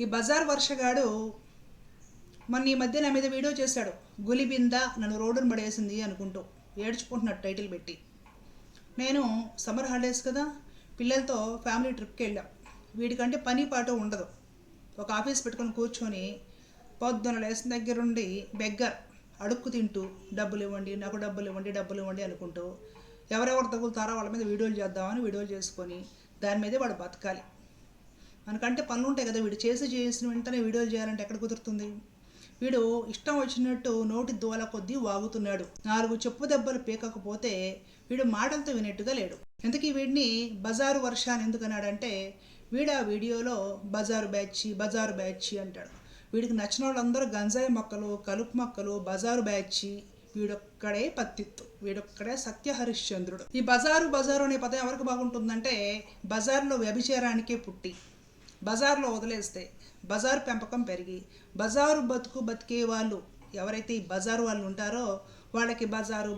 ఈ బజార్ వర్షగాడు మొన్న ఈ మధ్య నా మీద వీడియో చేశాడు. గులిబింద నన్ను రోడ్డును పడేసింది అనుకుంటూ ఏడ్చుకుంటున్నాడు టైటిల్ పెట్టి. నేను సమ్మర్ హాలిడేస్ కదా, పిల్లలతో ఫ్యామిలీ ట్రిప్కి వెళ్ళాం. వీడికంటే పని పాట ఉండదు. ఒక ఆఫీస్ పెట్టుకొని కూర్చొని పొద్దున లేసిన దగ్గరుండి బెగ్గర్ అడుక్కు తింటూ డబ్బులు ఇవ్వండి, నాకు డబ్బులు ఇవ్వండి, డబ్బులు ఇవ్వండి అనుకుంటూ ఎవరెవరు తగులుతారో వాళ్ళ మీద వీడియోలు చేద్దామని వీడియోలు చేసుకొని దాని మీదే వాడు బతకాలి. మనకంటే పనులు ఉంటాయి కదా, వీడు చేసిన వెంటనే వీడియోలు చేయాలంటే ఎక్కడ కుదురుతుంది? వీడు ఇష్టం వచ్చినట్టు నోటి దోల కొద్దీ వాగుతున్నాడు. 4 చెప్పు దెబ్బలు పీకకపోతే వీడు మాటలతో వినేట్టుగా లేడు. ఇంతకీ వీడిని బజారు వర్ష అని ఎందుకన్నాడంటే, వీడు ఆ వీడియోలో బజారు బ్యాచ్ అంటాడు. వీడికి నచ్చిన వాళ్ళందరూ గంజాయి మొక్కలు, కలుపు మొక్కలు, బజారు బ్యాచ్. వీడొక్కడే పత్తిత్తు, వీడొక్కడే సత్య హరిశ్చంద్రుడు. ఈ బజారు అనే పదం ఎవరికి బాగుంటుందంటే, బజార్లో వ్యభిచారానికే పుట్టి బజార్లో వదిలేస్తే బజారు పెంపకం పెరిగి బజారు బతికే వాళ్ళు ఎవరైతే ఈ బజారు వాళ్ళు ఉంటారో వాళ్ళకి బజారు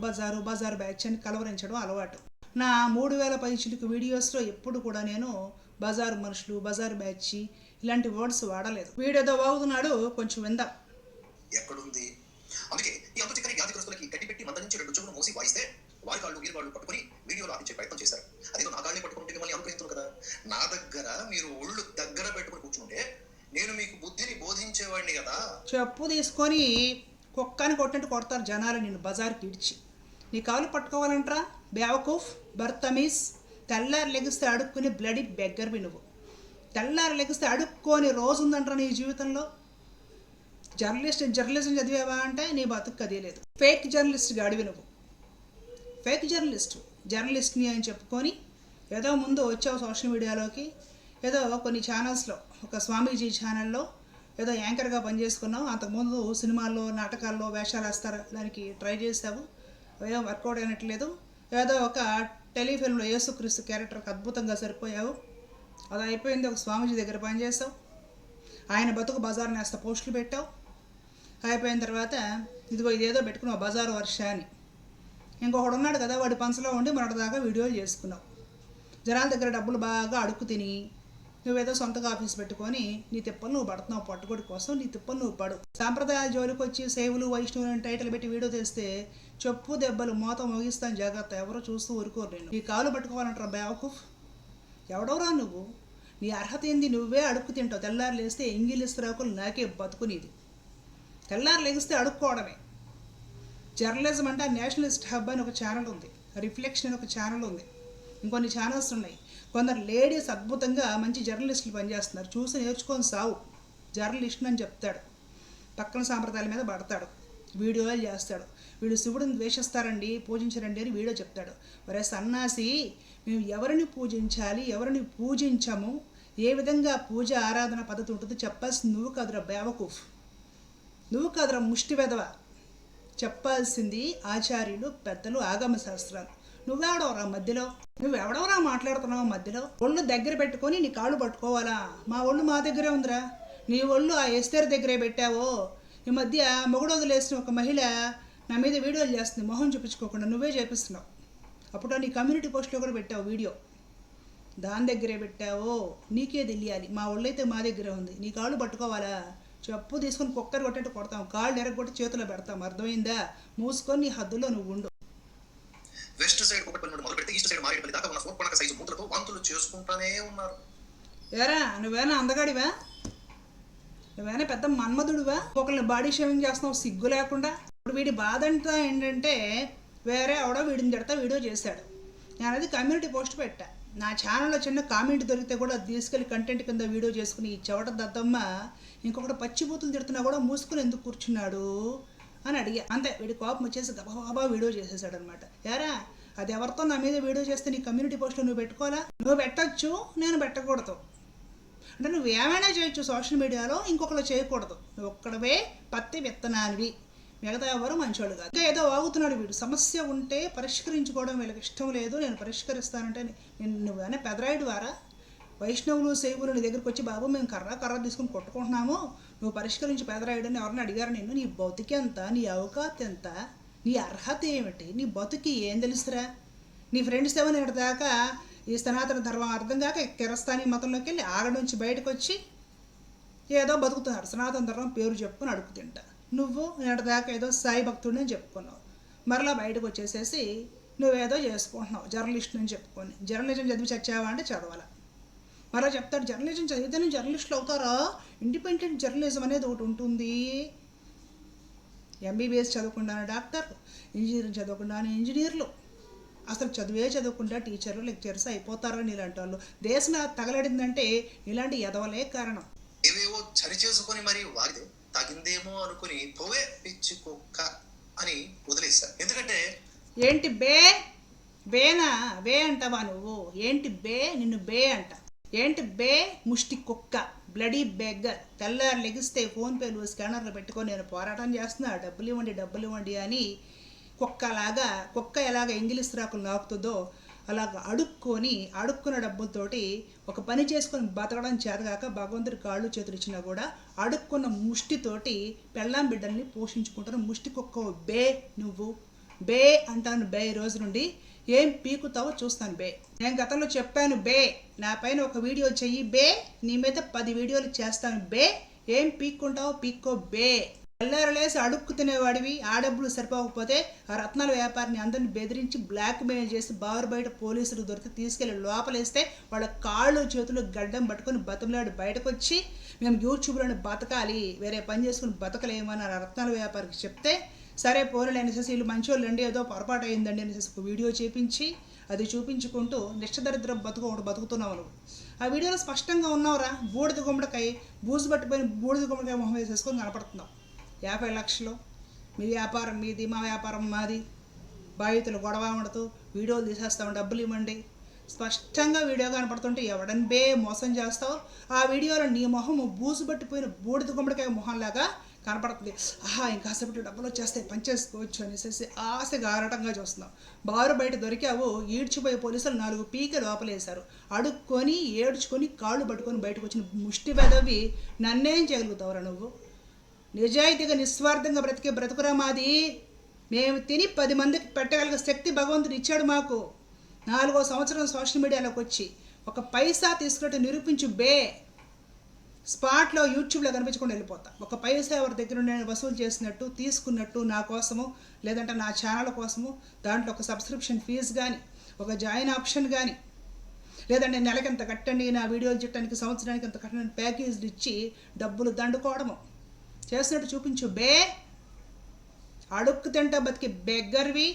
బ్యాచ్ అని కలవరించడం అలవాటు. నా 3000 పైచిలకు వీడియోస్లో ఎప్పుడు కూడా నేను బజారు మనుషులు, బజారు బ్యాచ్ ఇలాంటి వర్డ్స్ వాడలేదు. వీడేదో వాగుతున్నాడు, కొంచెం విందాం. ఎక్కడుంది? అందుకే ఈ అంతుచిక్కని వ్యాధిగ్రస్తులకి గడ్డి పెట్టి మందరించి 2 చెవులు మూసి వాయిస్తే వారి కాళ్ళు వీరి కాళ్ళు పట్టుకుని వీడియోలో ఆపించే ప్రయత్నం చేశారు. అదేదో నా కాళ్ళని పట్టుకుంటే మిమ్మల్ని అనుగ్రహించను కదా. నా దగ్గర మీరు ఒళ్ళు దగ్గర పెట్టుకుని కూర్చుంటే నేను మీకు బుద్ధిని బోధించేవాడిని కదా. చెప్పు తీసుకొని కుక్కని కొట్టినట్టు కొడతారు జనాలు నిన్ను బజార్కి ఇడ్చి. నీ కాళ్ళు పట్టుకోవాలంటరా బేవకూఫ్, బర్తమీస్. తెల్లారి లెగిస్తే అడుక్కుని బ్లడీ బెగ్గర్వి నువ్వు. తెల్లారి లెగిస్తే అడుక్కొని రోజు ఉందంటారా నీ జీవితంలో? జర్నలిజం చదివావా అంటే నీ బతుకు కదిలేదు. ఫేక్ జర్నలిస్ట్ గాడివి నువ్వు. ఫేక్ జర్నలిస్ట్ని అని చెప్పుకొని ఏదో ముందు వచ్చావు సోషల్ మీడియాలోకి, ఏదో కొన్ని ఛానల్స్లో, ఒక స్వామీజీ ఛానల్లో ఏదో యాంకర్గా పనిచేసుకున్నావు. అంతకుముందు సినిమాల్లో, నాటకాల్లో వేషాలు వేస్తారు, దానికి ట్రై చేసావు, ఏదో వర్కౌట్ అయినట్లేదు. ఏదో ఒక టెలిఫిల్మ్లో యేసుక్రీస్తు క్యారెక్టర్కి అద్భుతంగా సరిపోయావు. అది అయిపోయింది. ఒక స్వామీజీ దగ్గర పనిచేసావు, ఆయన బతుకు బజార్ నేస్త పోస్టులు పెట్టావు. అయిపోయిన తర్వాత ఇదేదో పెట్టుకున్నావు బజారు వర్ష అని. ఇంకొకడు ఉన్నాడు కదా, వాడి పంచలో ఉండి మొన్నటిదాకా వీడియోలు చేసుకున్నావు. జనాల దగ్గర డబ్బులు బాగా అడుక్కు తిని నువ్వేదో సొంతగా ఆఫీస్ పెట్టుకొని నీ తిప్పలు నువ్వు పడుతున్నావు. పట్టుకోడి కోసం నీ తిప్పలు నువ్వు పడు. సాంప్రదాయాల జోలికి వచ్చి సేవులు వైష్ణవులు అని టైటిల్ పెట్టి వీడియో తెస్తే చెప్పు దెబ్బలు మోత మోగిస్తాను జాగ్రత్త. ఎవరో చూస్తూ ఊరుకోరు. నేను నీ కాలు పట్టుకోవాలంటారా బేవకూఫ్? ఎవడవరా నువ్వు? నీ అర్హత ఏంది? నువ్వే అడుక్కు తింటావు. తెల్లారు లేస్తే ఇంగిలీష్ రాకులు నాకే బతుకునేది. తెల్లారు లెగిస్తే అడుక్కోవడమే. జర్నలిజం అంటే నేషనలిస్ట్ హబ్ అని ఒక ఛానల్ ఉంది, రిఫ్లెక్షన్ అని ఒక ఛానల్ ఉంది, ఇంకొన్ని ఛానల్స్ ఉన్నాయి. కొందరు లేడీస్ అద్భుతంగా మంచి జర్నలిస్టులు పనిచేస్తున్నారు. చూసి నేర్చుకొని సావు. జర్నలిస్ట్ అని చెప్తాడు, పక్కన సాంప్రదాయాల మీద పడతాడు, వీడియోలు చేస్తాడు. వీడు శివుడిని ద్వేషిస్తారండి, పూజించరండి అని వీడియో చెప్తాడు. మరే సన్నాసి, మేము ఎవరిని పూజించాలి, ఎవరిని పూజించము, ఏ విధంగా పూజ ఆరాధన పద్ధతి ఉంటుందో చెప్పాల్సింది నువ్వు కాదురా బేవకూఫ్, నువ్వు కాదురా ముష్టి వెధవ. చెప్పాల్సింది ఆచార్యులు, పెద్దలు, ఆగమ శాస్త్రాలు. నువ్వెవడవరా మధ్యలో? నువ్వెవడవరా మాట్లాడుతున్నావు మధ్యలో? ఒళ్ళు దగ్గర పెట్టుకొని నీ కాళ్ళు పట్టుకోవాలా? మా ఒళ్ళు మా దగ్గరే ఉందిరా. నీ ఒళ్ళు ఆ ఎస్తేర్ దగ్గరే పెట్టావో. ఈ మధ్య మొగుడు వదిలేసిన ఒక మహిళ నా మీద వీడియోలు చేస్తుంది, మొహం చూపించుకోకుండా నువ్వే చేపిస్తున్నావు. అప్పుడు నీ కమ్యూనిటీ పోస్ట్లో కూడా పెట్టావు వీడియో, దాని దగ్గరే పెట్టావో నీకే తెలియాలి. మా ఒళ్ళు అయితే మా దగ్గరే ఉంది. నీ కాళ్ళు పట్టుకోవాలా? చెప్పు తీసుకొని కుక్కర్ కొట్టేట్టు కొడతాం, కాళ్ళు ఎరగొట్టి చేతిలో పెడతాం. అర్థమైందా? మూసుకొని నీ హద్దులో నువ్వు ఉండు. వెస్ట్ సైడ్ ఒకటి మొదలు పెడితే ఈస్ట్ సైడ్ మారేడుపల్లి దాకా ఉన్న సోర్పణక సైజు మూటలతో వాంతులు చేసుకుంటానే ఉన్నారు. ఏరా నువ్వేనా అందగాడివా? నువ్వేనా పెద్ద మన్మధుడివా? ఒకరిని బాడీ షేవింగ్ చేస్తున్నావు సిగ్గు లేకుండా. ఇప్పుడు వీడి బాధ అంతా ఏంటంటే, వేరే ఎవడో వీడిని తిడతా వీడియో చేశాడు, నేను అది కమ్యూనిటీ పోస్ట్ పెట్టా. నా ఛానల్లో చిన్న కామెంట్ దొరికితే కూడా తీసుకెళ్ళి కంటెంట్ కింద వీడియో చేసుకుని ఈ చెవట దద్దమ్మ ఇంకొకటి పచ్చిబూతులు తిడుతున్నా కూడా మూసుకుని ఎందుకు కూర్చున్నాడు అని అడిగా. అంతే, వీడి కోపం వచ్చేసి గబాబా వీడియో చేసేసాడు అనమాట. యారా, అది ఎవరితో నా మీద వీడియో చేస్తే నీ కమ్యూనిటీ పోస్ట్లో నువ్వు పెట్టుకోవాలా? నువ్వు పెట్టచ్చు, నేను పెట్టకూడదు. అంటే నువ్వు ఏమైనా చేయొచ్చు సోషల్ మీడియాలో, ఇంకొకరు చేయకూడదు. నువ్వు ఒక్కడవే పత్తి విత్తనానివి, మిగతా ఎవరు మంచోళ్ళు కాదు. ఇంకా ఏదో వాగుతున్నాడు వీడు. సమస్య ఉంటే పరిష్కరించుకోవడం వీళ్ళకి ఇష్టం లేదు, నేను పరిష్కరిస్తానంటే నువ్వేనా పెదరాయుడు వారా? వైష్ణవులు సేవులు నీ దగ్గరికి వచ్చి బాబు మేము కర్ర తీసుకుని కొట్టుకుంటున్నాము, నువ్వు పరిష్కరించి పెదరాయుడు అని ఎవరిని అడిగారు నిన్ను? నీ బతుకి ఎంత, నీ అవకాశం ఎంత, నీ అర్హత ఏమిటి, నీ బతుకి ఏం తెలుసురా? నీ ఫ్రెండ్స్ ఏమో నేటి దాకా ఈ సనాతన ధర్మం అర్థం కాక కిరస్థానీ మతంలోకి వెళ్ళి ఆడ నుంచి బయటకు వచ్చి ఏదో బతుకుతున్నారు, సనాతన ధర్మం పేరు చెప్పుకొని అడుగు తింటా. నువ్వు దాకా ఏదో సాయి భక్తుడిని అని చెప్పుకున్నావు, మరలా బయటకు వచ్చేసేసి నువ్వేదో చేసుకుంటున్నావు జర్నలిస్ట్ అని చెప్పుకొని. జర్నలిజం చదివి చచ్చావా అంటే చదవాలా. మరలా చెప్తాడు జర్నలిజం చదివితేనే జర్నలిస్టులు అవుతారా, ఇండిపెండెంట్ జర్నలిజం అనేది ఒకటి ఉంటుంది. ఎంబీబీఎస్ చదవకుండానే డాక్టర్లు, ఇంజనీరింగ్ చదవకుండానే ఇంజనీర్లు, అసలు చదవకుండా టీచర్లు లెక్చర్స్ అయిపోతారని ఇలాంటి వాళ్ళు. దేశం తగలడిందంటే ఇలాంటి ఎదవలే కారణం. ఏవేవో చరి చేసుకొని మరి వాగితే తగిందేమో అనుకుని పోవే పిచ్చి కుక్క అని వదిలేశారు. ఎందుకంటే ఏంటి బే బేనా బే అంటావా నువ్వు? ఏంటి బే, నిన్ను బే అంట. ఏంటి బే ముష్టి కుక్క, బ్లడీ బెగ్గర్. తెల్లారు లెగిస్తే ఫోన్పేలు స్కానర్లు పెట్టుకొని నేను పోరాటం చేస్తున్నా, డబ్బులు ఇవ్వండి అని కుక్క ఎలాగ ఇంగ్లీష్ రాకులు నాకుతుందో అలాగ అడుక్కున్న డబ్బులతోటి ఒక పని చేసుకొని బతకడం చేతగాక భగవంతుడి కాళ్ళు చేతులు ఇచ్చినా కూడా అడుక్కున్న ముష్టితోటి పెళ్ళాం బిడ్డల్ని పోషించుకుంటాను. ముష్టి కుక్క బే నువ్వు. బే అంటాను బే. ఈ రోజు నుండి ఏం పీకుతావో చూస్తాను బే. నేను గతంలో చెప్పాను బే, నా పైన ఒక వీడియో చెయ్యి బే, నీ మీద 10 వీడియోలు చేస్తాను బే. ఏం పీక్కుంటావో పీక్కో బే. తెల్లారలేసి అడుక్కు తినేవాడివి, ఆ డబ్బులు సరిపోకపోతే ఆ రత్నాల వ్యాపారిని అందరిని బెదిరించి బ్లాక్ మెయిల్ చేసి బారు బయట పోలీసులు దొరికి తీసుకెళ్లి లోపలేస్తే వాళ్ళ కాళ్ళు చేతులు గడ్డం పట్టుకొని బతుకులాడి బయటకు వచ్చి మేము యూట్యూబ్లోని బతకాలి, వేరే పని చేసుకుని బతకలేమని ఆ రత్నాల వ్యాపారికి చెప్తే సరే పోలే అనేసి వీళ్ళు మంచోళ్ళు అండి, ఏదో పొరపాటు అయిందండి అనేసి ఒక వీడియో చేపించి అది చూపించుకుంటూ నిష్టదరిద్రం ఒకటి బతుకుతున్నావు నువ్వు. ఆ వీడియోలో స్పష్టంగా ఉన్నావురా, బూడిద గుమ్మడికాయ బూజు పట్టిపోయిన బూడిద గుమ్మడికాయ మొహం వేసేసుకొని కనపడుతున్నావు. 50 లక్షలు మీ వ్యాపారం మీది, మా వ్యాపారం మాది, బాధితులు గొడవ ఉండదు, వీడియోలు తీసేస్తాం డబ్బులు ఇవ్వండి. స్పష్టంగా వీడియో కనపడుతుంటే ఎవడని బే మోసం చేస్తావు. ఆ వీడియోలో నీ మొహం బూజు పట్టిపోయిన బూడిద గుమ్మడికాయ మొహంలాగా కనపడుతుంది. ఇంకాసేపటి డబ్బులు వచ్చేస్తాయి పనిచేసుకోవచ్చు అనేసి ఆశగా ఆరాటంగా చూస్తున్నాం. బారు బయట దొరికావు, ఈడ్చిపోయి పోలీసులు 4 పీక లోపలేశారు. అడుక్కొని ఏడ్చుకొని కాళ్ళు పట్టుకొని బయటకు వచ్చిన ముష్టి పెదవి నన్నేం చేయగలుగుతావురా నువ్వు? నిజాయితీగా నిస్వార్థంగా బ్రతికే బ్రతుకురా మాది. మేము తిని 10 మందికి పెట్టగలిగే శక్తి భగవంతుడు ఇచ్చాడు మాకు. 4వ సంవత్సరం సోషల్ మీడియాలోకి వచ్చి ఒక పైసా తీసుకున్నట్టు నిరూపించు బే. స్పాట్లో యూట్యూబ్లో కనిపించకుండా వెళ్ళిపోతా. ఒక పైసా ఎవరి దగ్గర నేను వసూలు చేసినట్టు తీసుకున్నట్టు నా కోసము, లేదంటే నా ఛానల్ కోసము దాంట్లో ఒక సబ్స్క్రిప్షన్ ఫీజు కానీ, ఒక జాయిన్ ఆప్షన్ కానీ, లేదంటే నెలకి ఎంత కట్టండి, నా వీడియోలు చేయడానికి సంవత్సరానికి ఎంత కట్టండి ప్యాకేజీలు ఇచ్చి డబ్బులు దండుకోవడము చేసినట్టు చూపించు బే. అడుక్కు తింటా బతికి బెగ్గర్వి,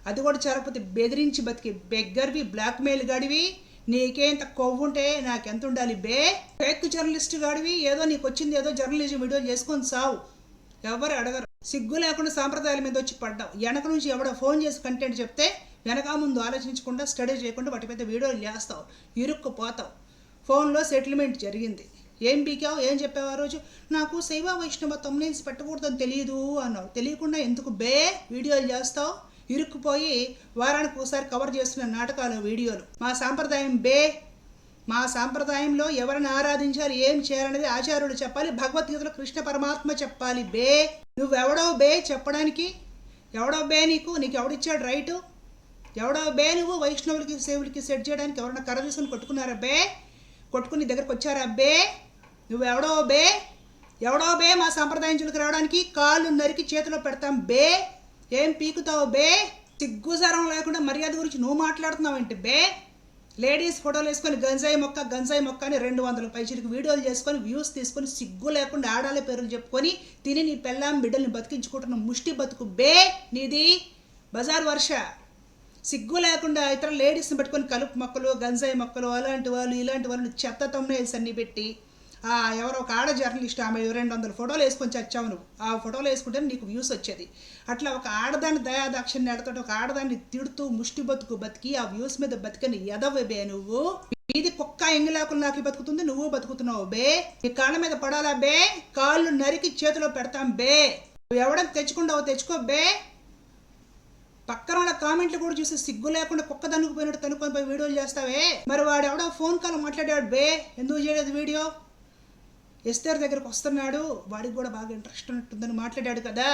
అది కూడా చేరకపోతే బెదిరించి బతికి బెగ్గర్వి, బ్లాక్మెయిల్ గాడివి. నీకేంత కొవ్వుంటే నాకెంత ఉండాలి బే. ఫేక్ జర్నలిస్ట్ గాడివి, ఏదో నీకు వచ్చింది ఏదో జర్నలిజం వీడియోలు చేసుకొని సావు, ఎవరు అడగరు. సిగ్గు లేకుండా సాంప్రదాయాల మీద వచ్చి పడ్డావు. వెనక నుంచి ఎవడో ఫోన్ చేసి కంటెంట్ చెప్తే వెనక ముందు ఆలోచించకుండా స్టడీ చేయకుండా వాటి మీద వీడియోలు చేస్తావు, ఇరుక్కుపోతావు. ఫోన్లో సెటిల్మెంట్ జరిగింది, ఏం పీకావు, ఏం చెప్పావు ఆ రోజు? నాకు శైవ వైష్ణవ తమ్నేల్స్ పెట్టకూడదని తెలియదు అన్నావు. తెలియకుండా ఎందుకు బే వీడియోలు చేస్తావు? ఇరుక్కుపోయి వారానికి ఒకసారి కవర్ చేస్తున్న నాటకాలు వీడియోలు. మా సాంప్రదాయం బే. మా సాంప్రదాయంలో ఎవరిని ఆరాధించాలి, ఏం చేయాలనేది ఆచార్యులు చెప్పాలి, భగవద్గీతలో కృష్ణ పరమాత్మ చెప్పాలి బే. నువ్వెవడో బే చెప్పడానికి? ఎవడో బే నీకు ఎవడిచ్చాడు రైటు? ఎవడో బే నువ్వు వైష్ణవులకి సేవులకి సెట్ చేయడానికి? ఎవరన్నా కర్ర చూసుకొని కొట్టుకున్నారా బే? కొట్టుకుని దగ్గరకు వచ్చారా బే? నువ్వెవడో బే? ఎవడో బే మా సాంప్రదాయం చులకు రావడానికి? కాళ్ళు నరికి చేతిలో పెడతాం బే. ఏం పీకుతావు బే? సిగ్గుసారం లేకుండా మర్యాద గురించి నువ్వు మాట్లాడుతున్నావేంటి బే? లేడీస్ ఫోటోలు వేసుకొని గంజాయి మొక్క అని 200 పైచీలకు వీడియోలు చేసుకొని వ్యూస్ తీసుకొని సిగ్గు లేకుండా ఆడాలే పేర్లు చెప్పుకొని తిని నీ పెళ్ళాం బిడ్డల్ని బతికించుకుంటున్న ముష్టి బతుకు బే నీది. బజార్ వర్ష. సిగ్గు లేకుండా ఇతర లేడీస్ని పెట్టుకొని కలుపు మొక్కలు, గంజాయి మొక్కలు, అలాంటి వాళ్ళు ఇలాంటి వాళ్ళు చెత్త తమ్మునేల్స్ అన్నీ పెట్టి ఎవరో ఒక ఆడ జర్నలిస్ట్ ఆమె 200 ఫోటోలు వేసుకొని చచ్చావు నువ్వు. ఆ ఫోటోలు వేసుకుంటే నీకు వ్యూస్ వచ్చేది. అట్లా ఒక ఆడదాన్ని దయాదాక్షిణ్యం నెడతాడు, ఒక ఆడదాన్ని తిడుతూ ముష్టి బతికి ఆ వ్యూస్ మీద బతికని ఎదవ బే నువ్వు. ఇది కుక్క ఎంగిలాకులు నాకు బతుకుతుంది, నువ్వు బతుకుతున్నావు బే. నీ కాళ్ళ మీద పడాలా బే? కాళ్ళు నరికి చేతిలో పెడతాం బే. నువ్వు ఎవడని తెచ్చుకుంటావో తెచ్చుకో బే. పక్కన వాళ్ళ కామెంట్లు కూడా చూసి సిగ్గు లేకుండా కుక్క తనుకుపోయినట్టు తనుకొని పోయి వీడియోలు చేస్తావే. మరి వాడు ఎవడో ఫోన్ కాల్ మాట్లాడాడు బే, ఎందుకు చేయలేదు వీడియో? ఎస్తర్ దగ్గరకు వస్తున్నాడు, వాడికి కూడా బాగా ఇంట్రెస్ట్ ఉన్నట్టుందని మాట్లాడాడు కదా.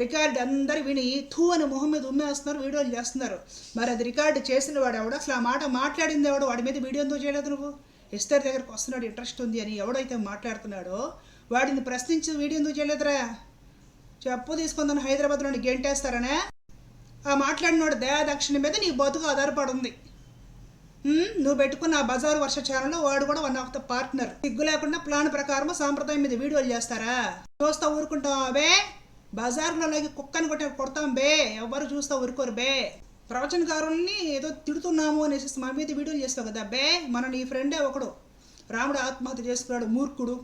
రికార్డు అందరు విని థూ అని మొహం మీద ఉమ్మేస్తున్నారు, వీడియోలు చేస్తున్నారు. మరి అది రికార్డు చేసిన వాడు ఎవడో, అసలు ఆ మాట మాట్లాడింది ఎవడో, వాడి మీద వీడియో ఎందుకు చేయలేదు నువ్వు? ఎస్తర్ దగ్గరకు వస్తున్నాడు, ఇంట్రెస్ట్ ఉంది అని ఎవడైతే మాట్లాడుతున్నాడో వాడిని ప్రశ్నించి వీడియో ఎందుకు చేయలేదురా? చెప్పు తీసుకుందని హైదరాబాద్ నుండి గెంటేస్తారనే? ఆ మాట్లాడినోడు దయాదక్షిణ మీద నీ బతుకు ఆధారపడి ఉంది. నువ్వు పెట్టుకున్న ఆ బజారు వర్ష ఛానల్లో వాడు కూడా వన్ ఆఫ్ ద పార్ట్నర్. సిగ్గు లేకుండా ప్లాన్ ప్రకారం సాంప్రదాయం మీద వీడియోలు చేస్తారా? చూస్తా ఊరుకుంటావా బే? బజార్లోకి కుక్కని కొడతాం బే, ఎవరు చూస్తా ఊరుకోరు బే. ప్రవచనకారుల్ని ఏదో తిడుతున్నాము అనేసి మా మీద వీడియోలు చేస్తావు కదా బే. మన నీ ఫ్రెండే ఒకడు రాముడు ఆత్మహత్య చేసుకున్నాడు, మూర్ఖుడు,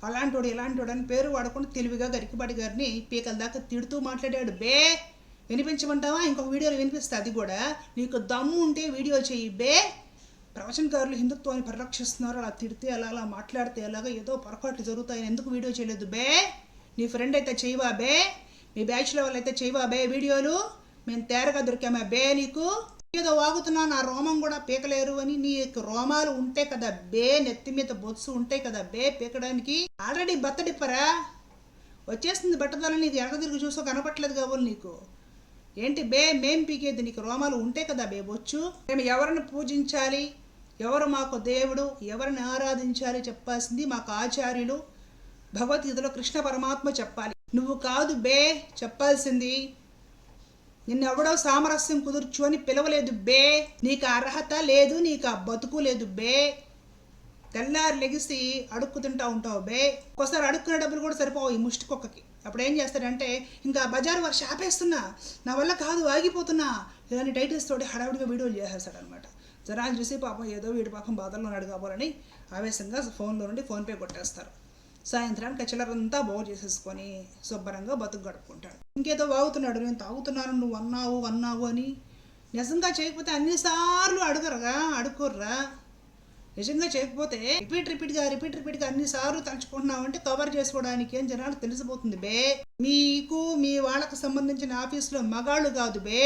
అలాంటోడు ఇలాంటోడు అని పేరు వాడకుండా తెలివిగా గరికిపాటి గారిని పీకల దాకా తిడుతూ మాట్లాడాడు బే. వినిపించమంటావా? ఇంకొక వీడియోలో వినిపిస్తుంది, అది కూడా. నీకు దమ్ము ఉంటే వీడియో చెయ్యి బే. ప్రవచనకారులు హిందుత్వాన్ని పరిరక్షిస్తున్నారు, అలా తిడితే అలా మాట్లాడితే అలాగా ఏదో పొరపాట్లు జరుగుతాయని ఎందుకు వీడియో చేయలేదు బే? నీ ఫ్రెండ్ అయితే చేయవా బే? మీ బ్యాచ్లో వాళ్ళైతే చేయవా బే వీడియోలు? మేము తేరగా దొరికామా బే నీకు? ఏదో వాగుతున్నా నా రోమం కూడా పీకలేరు అని. నీ రోమాలు ఉంటే కదా బే, నెత్తి మీద బొత్సు ఉంటాయి కదా బే పీకడానికి. ఆల్రెడీ బత్తడిప్పరా వచ్చేస్తుంది బట్టదాలని, నీకు ఎనక తిరిగి చూసో కనపట్లేదు కాబోలు నీకు. ఏంటి బే మేం పీకేది? నీకు రోమాలు ఉంటే కదా బే బొచ్చు. మేము ఎవరిని పూజించాలి, ఎవరు మాకు దేవుడు, ఎవరిని ఆరాధించాలి చెప్పాల్సింది మాకు ఆచార్యులు. భగవద్గీతలో కృష్ణ పరమాత్మ చెప్పాలి, నువ్వు కాదు బే చెప్పాల్సింది. నిన్నెవడో సామరస్యం కుదుర్చు అని పిలవలేదు బే. నీకు అర్హత లేదు, నీకు ఆ బతుకు లేదు బే. తెల్లారి లెగిసి అడుక్కు తింటా ఉంటావు బే. ఒక్కోసారి అడుక్కునే డబ్బులు కూడా సరిపోవు ఈ ముష్టి కుక్కకి. అప్పుడు ఏం చేస్తాడంటే, ఇంకా బజారు వర్ష ఆపేస్తున్నా, నా వల్ల కాదు ఆగిపోతున్నా, ఇలాంటి టైటిల్స్ తోటి హడావుడిగా వీడియోలు చేసేస్తాడనమాట. జనాలు చూసి పాపం ఏదో వీడి పాపం బాధల్లో ఉన్నాడు కాబోలని ఆవేశంగా ఫోన్లో నుండి ఫోన్పే కొట్టేస్తారు. సాయంత్రానికి చిల్లరంతా బాగు చేసేసుకొని శుభ్రంగా బతుకు గడుపుకుంటాడు. ఇంకేదో వాగుతున్నాడు, నేను తాగుతున్నాను నువ్వు అన్నావు అని. నిజంగా చేయకపోతే అన్నిసార్లు అడుకోర్రా. నిజంగా చేయకపోతే రిపీట్గా అన్నిసార్లు తలుచుకుంటున్నావు అంటే కవర్ చేసుకోవడానికి అని జనాలు తెలిసిపోతుంది బే. మీకు మీ వాళ్ళకు సంబంధించిన ఆఫీసులో మగాళ్ళు కాదు బే,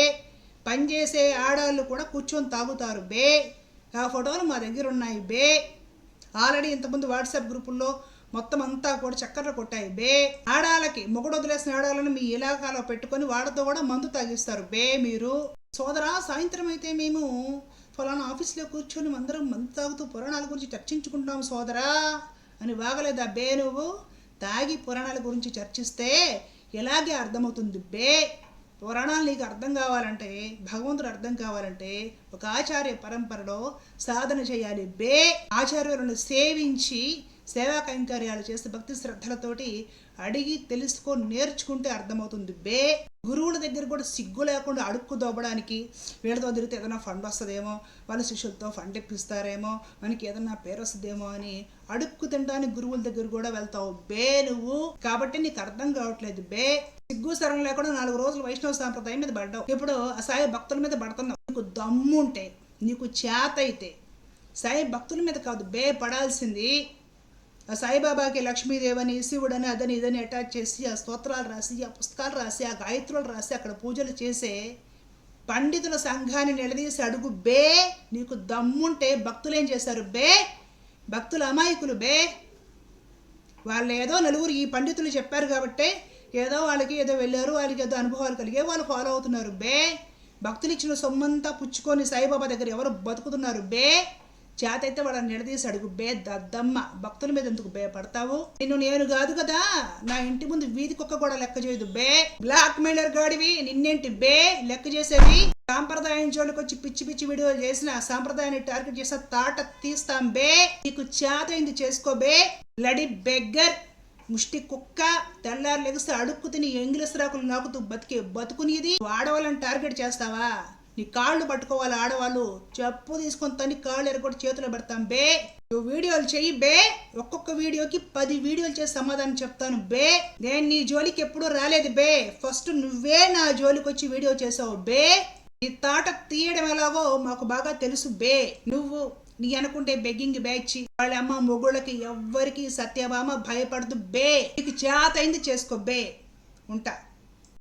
పనిచేసే ఆడాళ్ళు కూడా కూర్చొని తాగుతారు బే. ఆ ఫోటోలు మా దగ్గర ఉన్నాయి బే. ఆల్రెడీ ఇంతకుముందు వాట్సాప్ గ్రూపుల్లో మొత్తం అంతా కూడా చక్కర్లు కొట్టాయి బే. ఆడాలకి మొగుడు వదిలేసిన ఆడాలను మీ ఇలాకాలో పెట్టుకొని వాడితో కూడా మందు తాగిస్తారు బే మీరు. సోదరా, సాయంత్రం అయితే మేము ఫలానా ఆఫీస్లో కూర్చొని అందరం మందు తాగుతూ పురాణాల గురించి చర్చించుకుంటాం సోదరా అని వాగలేదా బే నువ్వు? తాగి పురాణాల గురించి చర్చిస్తే ఎలాగే అర్థమవుతుంది బే. పురాణాలు నీకు అర్థం కావాలంటే, భగవంతుడు అర్థం కావాలంటే ఒక ఆచార్య పరంపరలో సాధన చేయాలి బే. ఆచార్యులను సేవించి సేవా కైంకర్యాలు చేస్తే భక్తి శ్రద్ధలతోటి అడిగి తెలుసుకొని నేర్చుకుంటే అర్థమవుతుంది బే. గురువుల దగ్గర కూడా సిగ్గు లేకుండా అడుక్కు దోబడానికి, వీళ్ళతో తిరిగితే ఏదైనా ఫండ్ వస్తుందేమో, వాళ్ళ శిష్యులతో ఫండ్ ఇప్పిస్తారేమో, మనకి ఏదన్నా పేరు వస్తుందేమో అని అడుక్కు తినడానికి గురువుల దగ్గర కూడా వెళ్తావు బే నువ్వు. కాబట్టి నీకు అర్థం కావట్లేదు బే. సిగ్గు సరం లేకుండా 4 రోజులు వైష్ణవ సాంప్రదాయం మీద పడ్డావు, ఇప్పుడు ఆ సాయి భక్తుల మీద పడుతున్నావు. నీకు దమ్ముంటే, నీకు చేత అయితే సాయి భక్తుల మీద కాదు బే పడాల్సింది. ఆ సాయిబాబాకి లక్ష్మీదేవని, శివుడని, అదని ఇదని అటాచ్ చేసి ఆ స్తోత్రాలు రాసి, ఆ పుస్తకాలు రాసి, ఆ గాయత్రులు రాసి అక్కడ పూజలు చేసే పండితుల సంఘాన్ని నిలదీసి అడుగు బే. నీకు దమ్ముంటే భక్తులు ఏం చేశారు బే? భక్తులు అమాయకులు బే. వాళ్ళు ఏదో నలుగురు ఈ పండితులు చెప్పారు కాబట్టి ఏదో వాళ్ళకి ఏదో వెళ్ళారు, వాళ్ళకి ఏదో అనుభవాలు కలిగే వాళ్ళు ఫాలో అవుతున్నారు బే. భక్తులు ఇచ్చిన సొమ్మంతా పుచ్చుకొని సాయిబాబా దగ్గర ఎవరు బతుకుతున్నారు బే? చేతైతే వాళ్ళని నిలదీసి అడుగు బే దద్దమ్మ. భక్తుల మీద ఎందుకు బే పడతావు? నేను కాదు కదా, నా ఇంటి ముందు వీధి కుక్క కూడా లెక్క చేయదు బే. బ్లాక్ మెయిలర్ గాడివి, నిన్నేంటి బే లెక్క చేసేది? సాంప్రదాయం జోలికి వచ్చి పిచ్చి వీడియోలు చేసిన, సాంప్రదాయాన్ని టార్గెట్ చేసిన తాట తీస్తాం బే. నీకు చేతైంది చేసుకో బే. బ్లడీ బెగ్గర్, ముష్టి కుక్క, తెల్లారు లెగిస్తే అడుక్కు తిని ఎంగిలిస్ రాకులు నాకుతూ బతుకునిది. ఆడవాళ్ళని టార్గెట్ చేస్తావా? నీ కాళ్ళు పట్టుకోవాలి ఆడవాళ్ళు, చెప్పు తీసుకొని తని కాళ్ళు ఎరగొట్టి చేతిలో పెడతాం బే. నువ్వు వీడియోలు చెయ్యి బే. ఒక్కొక్క వీడియోకి 10 వీడియోలు చేసి సమాధానం చెప్తాను బే. నేను నీ జోలికి ఎప్పుడూ రాలేదు బే. ఫస్ట్ నువ్వే నా జోలికి వచ్చి వీడియో చేసావు బే. నీ తాట తీయడం ఎలాగో మాకు బాగా తెలుసు బే. నువ్వు నీ అనుకుంటే బెగ్గింగ్ బ్యాచ్ వాళ్ళ అమ్మ మొగుళ్ళకి ఎవ్వరికి సత్యభామ భయపడదు బే. నీకు చేతైంది చేసుకో బే. ఉంటా.